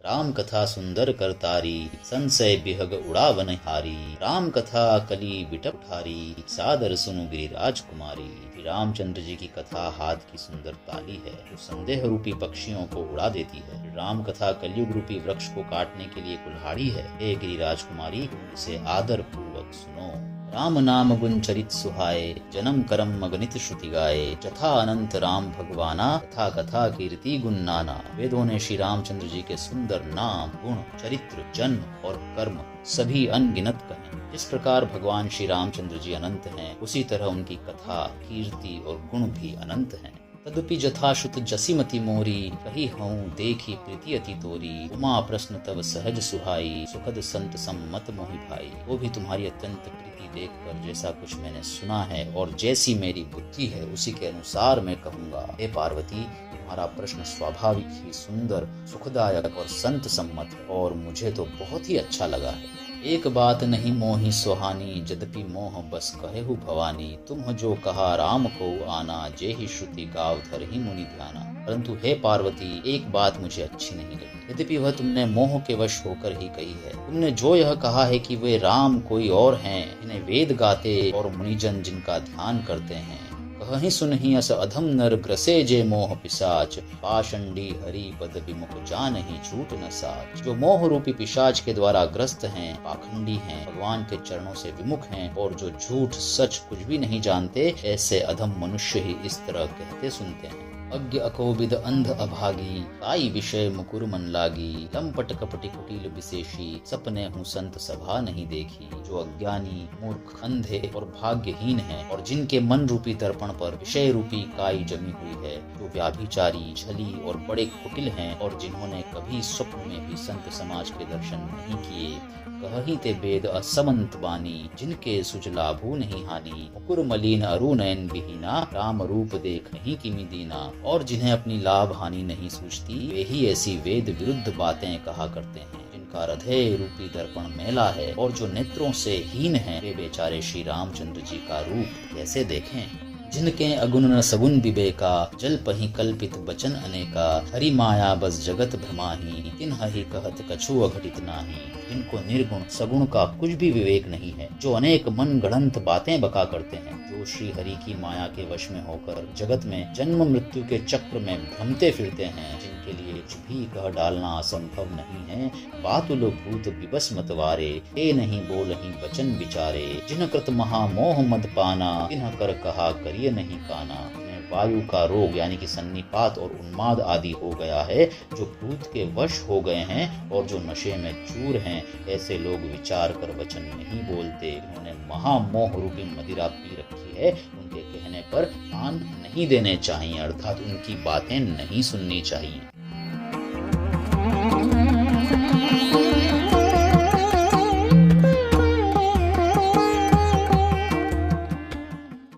राम कथा सुंदर करतारी, संशय बिहग उड़ावन हारी। राम कथा कली बिटप ठारी, सादर सुनु गिरिराज कुमारी। रामचंद्र जी की कथा हाथ की सुंदर ताली है जो संदेह रूपी पक्षियों को उड़ा देती है। राम कथा कलयुग रूपी वृक्ष को काटने के लिए कुल्हाड़ी है। हे गिरिराज कुमारी, इसे आदर पूर्वक सुनो। राम नाम गुण चरित सुहाए, जन्म करम अगणित श्रुति गाए। जथा अनंत राम भगवाना, तथा कथा कीर्ति गुण नाना। वेदों ने श्री रामचंद्र जी के सुंदर नाम, गुण, चरित्र, जन्म और कर्म सभी अनगिनत कहे। जिस प्रकार भगवान श्री रामचंद्र जी अनंत हैं, उसी तरह उनकी कथा, कीर्ति और गुण भी अनंत हैं। तदुपि जथाश्रुत जसीमति मोरी, कही हूँ देखी प्रीति अति तोरी। उमा प्रश्न तब सहज सुहाई, सुखद संत सम्मत मोहि भाई। वो भी तुम्हारी अत्यंत प्रीति देखकर जैसा कुछ मैंने सुना है और जैसी मेरी बुद्धि है उसी के अनुसार मैं कहूँगा। हे पार्वती, तुम्हारा प्रश्न स्वाभाविक ही सुंदर, सुखदायक और संत सम्मत है और मुझे तो बहुत ही अच्छा लगा है। एक बात नहीं मोहि सुहानी, जद्यपि मोह बस कहेहु भवानी। तुम जो कहा राम को आना, जे ही श्रुति गाव धर ही मुनि ध्याना। परंतु हे पार्वती, एक बात मुझे अच्छी नहीं लगी, यद्यपि वह तुमने मोह के वश होकर ही कही है। तुमने जो यह कहा है कि वे राम कोई और हैं, इन्हें वेद गाते और मुनिजन जिनका ध्यान करते हैं। कहीं सुनहि अस अधम नर, ग्रसे जे मोह पिशाच। पाषंडी हरि पद विमुख, जानहि छूट न साच। जो मोह रूपी पिशाच के द्वारा ग्रस्त हैं, पाखंडी हैं, भगवान के चरणों से विमुख हैं और जो झूठ सच कुछ भी नहीं जानते, ऐसे अधम मनुष्य ही इस तरह कहते सुनते हैं। अज्ञ अकोविद अंध अभागी, ताई विषय मुकुर मन लागी। लंपट कपटी कुटिल विशेषी, सपने हूँ संत सभा नहीं देखी। जो अज्ञानी, मूर्ख, अंधे और भाग्यहीन हैं और जिनके मन रूपी दर्पण पर विषय रूपी काई जमी हुई है। जो व्याभिचारी, छली और बड़े कुटिल हैं और जिन्होंने कभी स्वप्न में भी संत समाज के दर्शन नहीं किए। कहीं ते वेद असमंत बानी, जिनके सुज लाभू नहीं हानि। मुकुर मलिन अरु नयन विहीना, राम रूप देख नहीं किमि दीना। और जिन्हें अपनी लाभ हानि नहीं सूझती, वे ही ऐसी वेद विरुद्ध बातें कहा करते हैं। जिनका हृदय रूपी दर्पण मैला है और जो नेत्रों से हीन है, वे बेचारे श्री रामचंद्र जी का रूप कैसे देखें। जिनके अगुण न सगुन विवेका, जल पही कल्पित बचन अनेका। हरि माया बस जगत भ्रमाही, तिन्हि कहत कछु अघटित नाही। जिनको निर्गुण सगुण का कुछ भी विवेक नहीं है, जो अनेक मन गढ़ंत बातें बका करते हैं, जो श्री हरि की माया के वश में होकर जगत में जन्म मृत्यु के चक्र में भ्रमते फिरते हैं, जिनके लिए कुछ भी कह डालना असंभव नहीं है। बातुल भूत विबस मतवारे, हे नहीं बोलहि वचन विचारे। जिन कृत महामोह मद पाना, तिन्ह कर कहा करिय नहीं काना। वायु का रोग यानी कि सन्निपात और उन्माद आदि हो गया है, जो भूत के वश हो गए हैं और जो नशे में चूर हैं, ऐसे लोग विचार कर वचन नहीं बोलते। उन्होंने महामोह रूपी मदिरा पी रखी है, उनके कहने पर कान नहीं देने चाहिए, अर्थात उनकी बातें नहीं सुननी चाहिए।